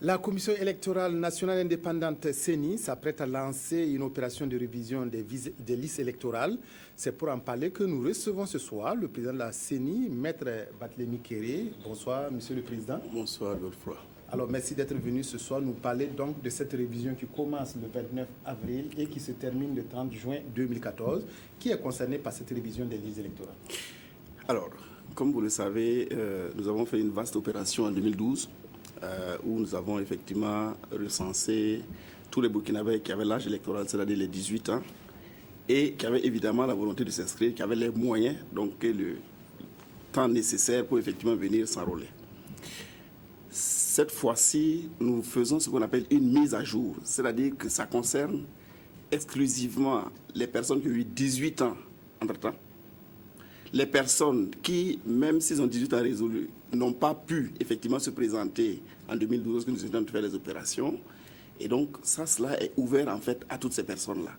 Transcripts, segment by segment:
La Commission électorale nationale indépendante CENI s'apprête à lancer une opération de révision des listes électorales. C'est pour en parler que nous recevons ce soir le président de la CENI, Maître Barthélémy Kéré. Bonsoir, Monsieur le Président. Bonsoir, Godefroy. Alors, merci d'être venu ce soir nous parler donc de cette révision qui commence le 29 avril et qui se termine le 30 juin 2014. Qui est concerné par cette révision des listes électorales? Alors, comme vous le savez, nous avons fait une vaste opération en 2012 où nous avons effectivement recensé tous les Burkinabés qui avaient l'âge électoral, c'est-à-dire les 18 ans, et qui avaient évidemment la volonté de s'inscrire, qui avaient les moyens, donc et le temps nécessaire pour effectivement venir s'enrôler. Cette fois-ci, nous faisons ce qu'on appelle une mise à jour, c'est-à-dire que ça concerne exclusivement les personnes qui ont eu 18 ans entre-temps, les personnes qui, même s'ils ont 18 ans résolus, n'ont pas pu effectivement se présenter en 2012 lorsque nous étions en train de faire les opérations. Et donc, cela est ouvert en fait à toutes ces personnes-là.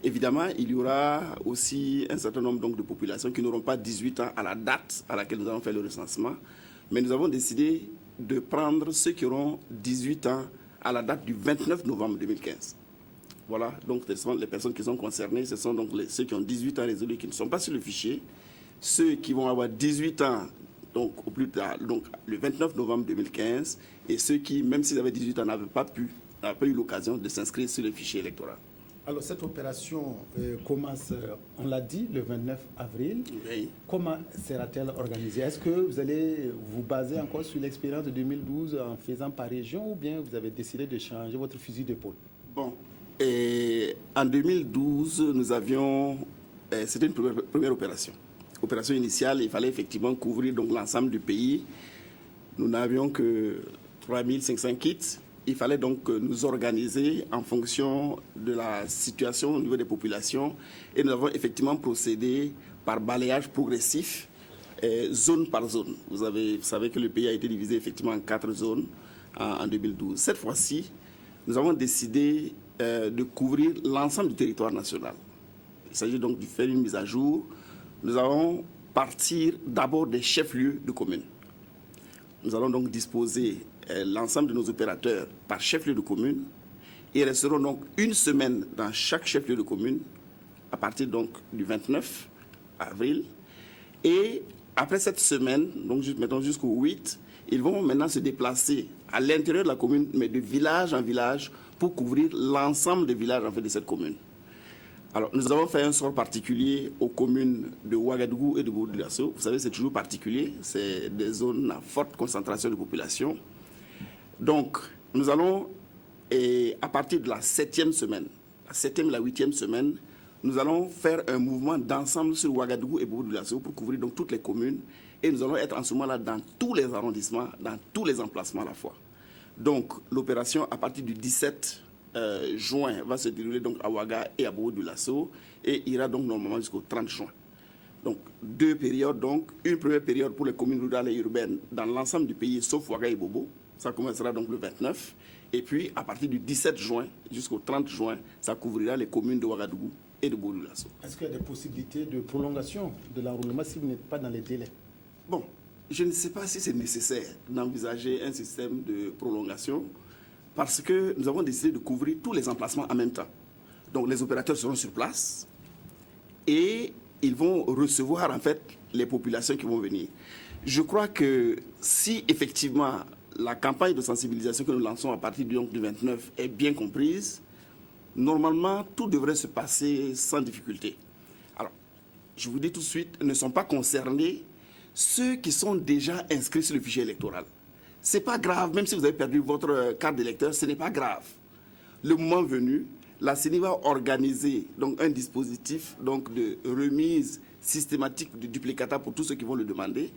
Évidemment, il y aura aussi un certain nombre donc, de populations qui n'auront pas 18 ans à la date à laquelle nous allons faire le recensement. Mais nous avons décidé de prendre ceux qui auront 18 ans à la date du 29 novembre 2015. Voilà, donc ce sont les personnes qui sont concernées, ce sont donc ceux qui ont 18 ans résolus qui ne sont pas sur le fichier, ceux qui vont avoir 18 ans donc, au plus tard, donc le 29 novembre 2015, et ceux qui, même s'ils avaient 18 ans, n'avaient pas eu l'occasion de s'inscrire sur le fichier électoral. Alors, cette opération commence, on l'a dit, le 29 avril. Oui. Comment sera-t-elle organisée? Est-ce que vous allez vous baser encore sur l'expérience de 2012 en faisant par région ou bien vous avez décidé de changer votre fusil d'épaule? Bon, et en 2012, nous avions... c'était une première opération. Opération initiale, il fallait effectivement couvrir donc l'ensemble du pays. Nous n'avions que 3500 kits. Il fallait donc nous organiser en fonction de la situation au niveau des populations. Et nous avons effectivement procédé par balayage progressif, zone par zone. Vous savez que le pays a été divisé effectivement en 4 zones en 2012. Cette fois-ci, nous avons décidé de couvrir l'ensemble du territoire national. Il s'agit donc de faire une mise à jour. Nous allons partir d'abord des chefs-lieux de communes. Nous allons donc disposer l'ensemble de nos opérateurs par chef-lieu de commune et resteront donc une semaine dans chaque chef-lieu de commune à partir donc du 29 avril. Et après cette semaine, donc mettons jusqu'au 8, ils vont maintenant se déplacer à l'intérieur de la commune, mais de village en village, pour couvrir l'ensemble des villages en fait, de cette commune. Alors, nous avons fait un sort particulier aux communes de Ouagadougou et de Bobo-Dioulasso. Vous savez, c'est toujours particulier. C'est des zones à forte concentration de population. Donc, nous allons, à partir de la 7e semaine, la 7e et la 8e semaine, nous allons faire un mouvement d'ensemble sur Ouagadougou et Bobo-Dioulasso pour couvrir donc toutes les communes. Et nous allons être en ce moment-là dans tous les arrondissements, dans tous les emplacements à la fois. Donc, l'opération, à partir du 17 juin, va se dérouler donc à Ouaga et à Bobo-Dioulasso et ira donc normalement jusqu'au 30 juin. Donc, 2 périodes, donc une première période pour les communes rurales et urbaines dans l'ensemble du pays, sauf Ouaga et Bobo. Ça commencera donc le 29. Et puis, à partir du 17 juin jusqu'au 30 juin, ça couvrira les communes de Ouagadougou et de Bobo-Dioulasso. Est-ce qu'il y a des possibilités de prolongation de l'enrôlement si vous n'êtes pas dans les délais? Bon, je ne sais pas si c'est nécessaire d'envisager un système de prolongation parce que nous avons décidé de couvrir tous les emplacements en même temps. Donc, les opérateurs seront sur place et ils vont recevoir en fait les populations qui vont venir. Je crois que si effectivement la campagne de sensibilisation que nous lançons à partir du 29 est bien comprise, normalement tout devrait se passer sans difficulté. Alors, je vous dis tout de suite, ne sont pas concernés ceux qui sont déjà inscrits sur le fichier électoral. Ce n'est pas grave, même si vous avez perdu votre carte d'électeur, ce n'est pas grave. Le moment venu, la CENI va organiser donc, un dispositif donc, de remise systématique de duplicata pour tous ceux qui vont le demander.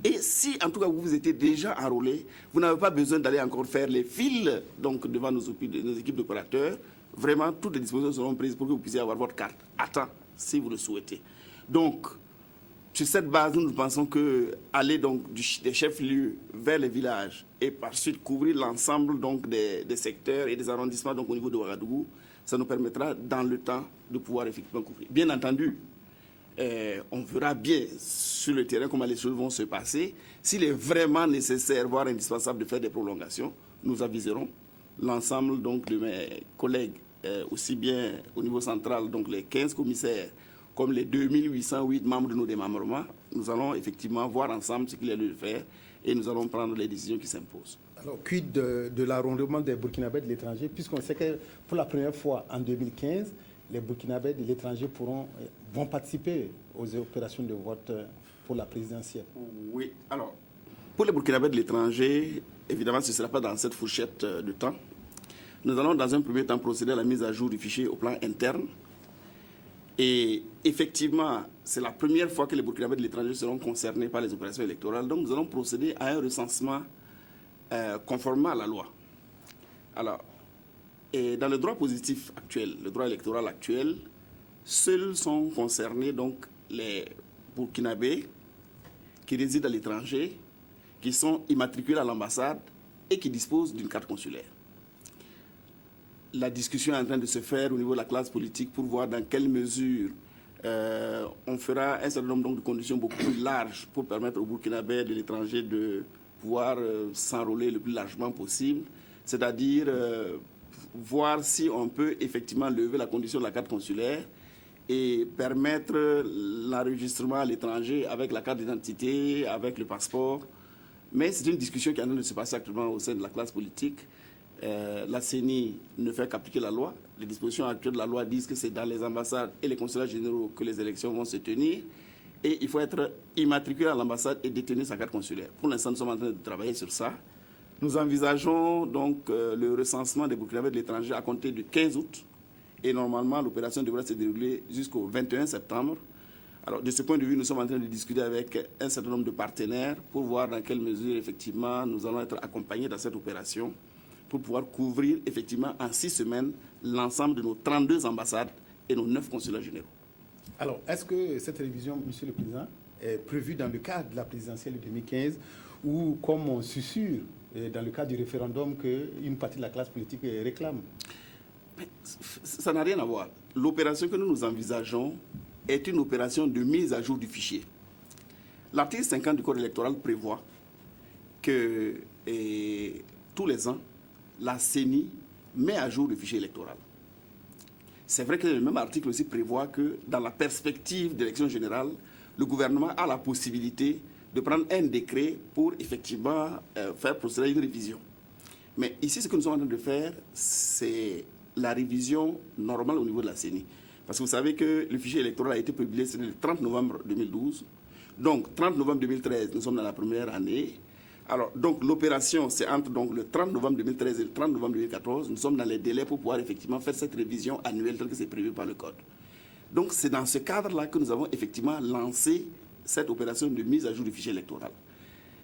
Et si, en tout cas, vous étiez déjà enrôlé, vous n'avez pas besoin d'aller encore faire les files donc, devant nos équipes d'opérateurs. Vraiment, toutes les dispositions seront prises pour que vous puissiez avoir votre carte à temps, si vous le souhaitez. Donc, sur cette base, nous pensons qu'aller des chefs-lieux vers les villages et par suite couvrir l'ensemble des secteurs et des arrondissements donc, au niveau de Ouagadougou, ça nous permettra dans le temps de pouvoir effectivement couvrir. Bien entendu, on verra bien sur le terrain comment les choses vont se passer. S'il est vraiment nécessaire, voire indispensable de faire des prolongations, nous aviserons l'ensemble donc de mes collègues, aussi bien au niveau central, donc les 15 commissaires, comme les 2808 membres de nos démembrements. Nous allons effectivement voir ensemble ce qu'il y a lieu de faire et nous allons prendre les décisions qui s'imposent. Alors, quid de l'arrondissement des Burkinabés de l'étranger, puisqu'on sait que pour la première fois en 2015, les Burkinabés de l'étranger vont participer aux opérations de vote pour la présidentielle. Oui, alors, pour les Burkinabés de l'étranger, évidemment, ce ne sera pas dans cette fourchette de temps. Nous allons dans un premier temps procéder à la mise à jour du fichier au plan interne. Et effectivement, c'est la première fois que les Burkinabés de l'étranger seront concernés par les opérations électorales. Donc, nous allons procéder à un recensement conformément à la loi. Alors, et dans le droit positif actuel, le droit électoral actuel, seuls sont concernés donc les Burkinabés qui résident à l'étranger, qui sont immatriculés à l'ambassade et qui disposent d'une carte consulaire. La discussion est en train de se faire au niveau de la classe politique pour voir dans quelle mesure on fera un certain nombre donc, de conditions beaucoup plus larges pour permettre aux Burkinabés de l'étranger de pouvoir s'enrôler le plus largement possible, c'est-à-dire voir si on peut effectivement lever la condition de la carte consulaire et permettre l'enregistrement à l'étranger avec la carte d'identité, avec le passeport. Mais c'est une discussion qui est en train de se passer actuellement au sein de la classe politique. La CENI ne fait qu'appliquer la loi. Les dispositions actuelles de la loi disent que c'est dans les ambassades et les consulats généraux que les élections vont se tenir. Et il faut être immatriculé à l'ambassade et détenir sa carte consulaire. Pour l'instant, nous sommes en train de travailler sur ça. Nous envisageons donc le recensement des Burkinabés de l'étranger à compter du 15 août. Et normalement, l'opération devrait se dérouler jusqu'au 21 septembre. Alors, de ce point de vue, nous sommes en train de discuter avec un certain nombre de partenaires pour voir dans quelle mesure, effectivement, nous allons être accompagnés dans cette opération pour pouvoir couvrir, effectivement, en 6 semaines, l'ensemble de nos 32 ambassades et nos 9 consulats généraux. Alors, est-ce que cette révision, Monsieur le Président, est prévue dans le cadre de la présidentielle de 2015 ou, comme on susurre, dans le cadre du référendum qu'une partie de la classe politique réclame? Mais ça n'a rien à voir. L'opération que nous envisageons est une opération de mise à jour du fichier. L'article 50 du Code électoral prévoit que tous les ans, la CENI met à jour le fichier électoral. C'est vrai que le même article aussi prévoit que dans la perspective d'élection générale, le gouvernement a la possibilité de prendre un décret pour effectivement faire procéder à une révision. Mais ici, ce que nous sommes en train de faire, c'est la révision normale au niveau de la CENI. Parce que vous savez que le fichier électoral a été publié le 30 novembre 2012. Donc, 30 novembre 2013, nous sommes dans la première année. Alors, donc, l'opération, c'est entre donc, le 30 novembre 2013 et le 30 novembre 2014. Nous sommes dans les délais pour pouvoir effectivement faire cette révision annuelle telle que c'est prévu par le Code. Donc, c'est dans ce cadre-là que nous avons effectivement lancé cette opération de mise à jour du fichier électoral.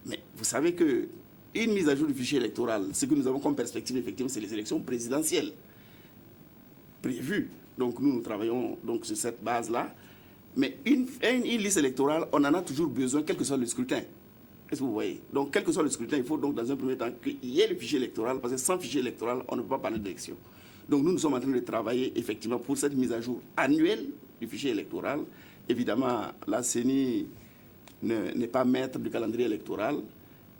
Mais vous savez qu'une mise à jour du fichier électoral, ce que nous avons comme perspective, effectivement, c'est les élections présidentielles prévues. Donc, nous travaillons donc, sur cette base-là. Mais une liste électorale, on en a toujours besoin, quel que soit le scrutin. Est-ce que vous voyez? Donc, quel que soit le scrutin, il faut donc, dans un premier temps, qu'il y ait le fichier électoral, parce que sans fichier électoral, on ne peut pas parler d'élection. Donc, nous sommes en train de travailler, effectivement, pour cette mise à jour annuelle du fichier électoral. Évidemment, la CENI n'est pas maître du calendrier électoral.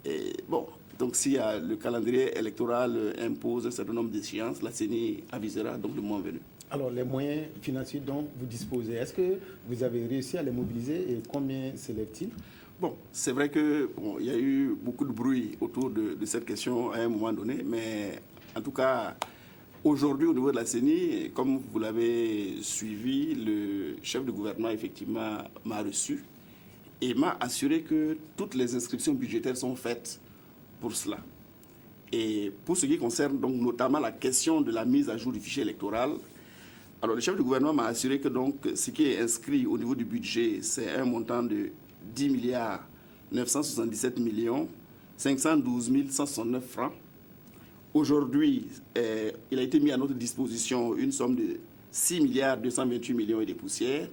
Et bon, donc, si le calendrier électoral impose un certain nombre d'échéances, la CENI avisera donc le moment venu. Alors, les moyens financiers dont vous disposez, est-ce que vous avez réussi à les mobiliser et combien s'élèvent-ils? Bon, c'est vrai qu'il y a eu beaucoup de bruit autour de cette question à un moment donné, mais en tout cas, aujourd'hui, au niveau de la CENI, comme vous l'avez suivi, le chef de gouvernement, effectivement, m'a reçu et m'a assuré que toutes les inscriptions budgétaires sont faites pour cela. Et pour ce qui concerne donc notamment la question de la mise à jour du fichier électoral, alors le chef du gouvernement m'a assuré que donc ce qui est inscrit au niveau du budget, c'est un montant de 10 milliards 977 millions 512 169 francs. Aujourd'hui, il a été mis à notre disposition une somme de 6 milliards 228 millions et des poussières.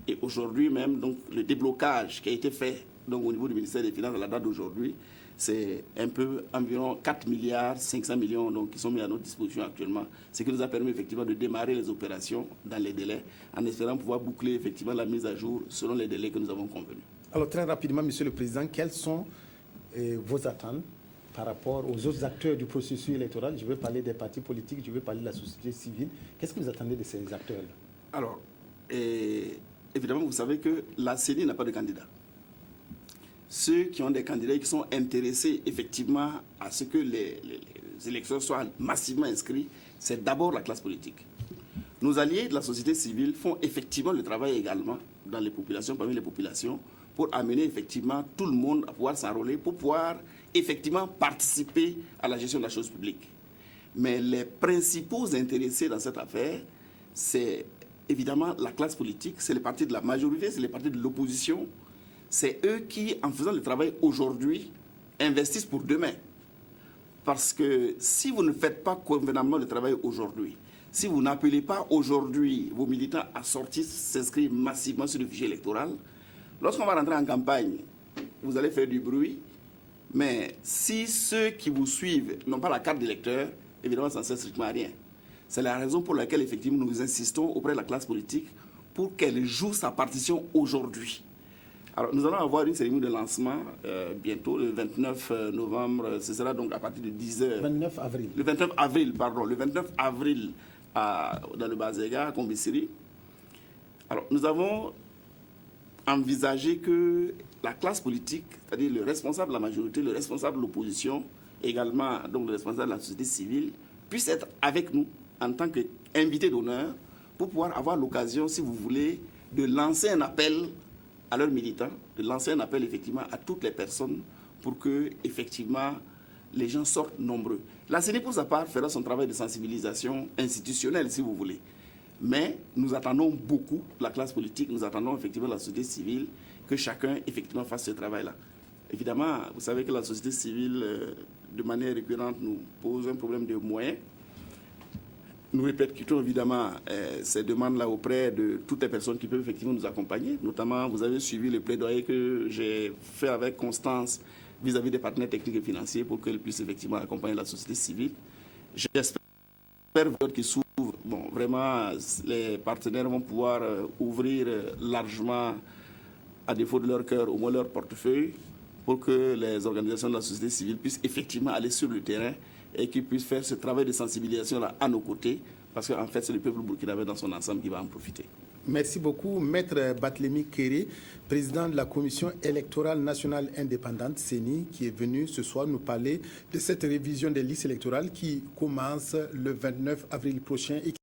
Et aujourd'hui même, donc, le déblocage qui a été fait donc, au niveau du ministère des Finances à la date d'aujourd'hui, c'est un peu environ 4 milliards 500 millions donc, qui sont mis à notre disposition actuellement, ce qui nous a permis effectivement de démarrer les opérations dans les délais, en espérant pouvoir boucler effectivement la mise à jour selon les délais que nous avons convenus. Alors très rapidement, Monsieur le Président, quelles sont vos attentes par rapport aux autres acteurs du processus électoral? Je veux parler des partis politiques, je veux parler de la société civile. Qu'est-ce que vous attendez de ces acteurs-là? Alors, évidemment, vous savez que la CENI n'a pas de candidat. Ceux qui ont des candidats et qui sont intéressés effectivement à ce que les élections soient massivement inscrites, c'est d'abord la classe politique. Nos alliés de la société civile font effectivement le travail également dans les populations, parmi les populations, pour amener effectivement tout le monde à pouvoir s'enrôler, pour pouvoir effectivement participer à la gestion de la chose publique. Mais les principaux intéressés dans cette affaire, c'est évidemment la classe politique, c'est les partis de la majorité, c'est les partis de l'opposition. C'est eux qui, en faisant le travail aujourd'hui, investissent pour demain. Parce que si vous ne faites pas convenablement le travail aujourd'hui, si vous n'appelez pas aujourd'hui vos militants à sortir, s'inscrire massivement sur le fichier électoral, lorsqu'on va rentrer en campagne, vous allez faire du bruit. Mais si ceux qui vous suivent n'ont pas la carte d'électeur, évidemment, ça ne sert strictement à rien. C'est la raison pour laquelle, effectivement, nous insistons auprès de la classe politique pour qu'elle joue sa partition aujourd'hui. Alors, nous allons avoir une cérémonie de lancement bientôt, le 29 novembre. Ce sera donc à partir de 10h. 29 avril. Le 29 avril, pardon. Le 29 avril dans le Bazega, à Combisiri. Alors, nous avons envisagé que la classe politique, c'est-à-dire le responsable de la majorité, le responsable de l'opposition, également donc le responsable de la société civile, puisse être avec nous en tant qu'invité d'honneur pour pouvoir avoir l'occasion, si vous voulez, de lancer un appel à leurs militants, de lancer un appel effectivement à toutes les personnes pour que effectivement les gens sortent nombreux. La CENI, pour sa part, fera son travail de sensibilisation institutionnelle, si vous voulez. Mais nous attendons beaucoup la classe politique, nous attendons effectivement la société civile, que chacun effectivement fasse ce travail-là. Évidemment, vous savez que la société civile, de manière récurrente, nous pose un problème de moyens. Nous répercutons évidemment ces demandes-là auprès de toutes les personnes qui peuvent effectivement nous accompagner. Notamment, vous avez suivi le plaidoyer que j'ai fait avec Constance vis-à-vis des partenaires techniques et financiers pour qu'elles puissent effectivement accompagner la société civile. J'espère qu'ils s'ouvrent. Bon, vraiment, les partenaires vont pouvoir ouvrir largement, à défaut de leur cœur, au moins leur portefeuille, pour que les organisations de la société civile puissent effectivement aller sur le terrain et qu'ils puissent faire ce travail de sensibilisation-là à nos côtés, parce qu'en fait, c'est le peuple burkinabé dans son ensemble qui va en profiter. Merci beaucoup, Maître Barthélémy Kéré, président de la Commission électorale nationale indépendante, CENI, qui est venu ce soir nous parler de cette révision des listes électorales qui commence le 29 avril prochain et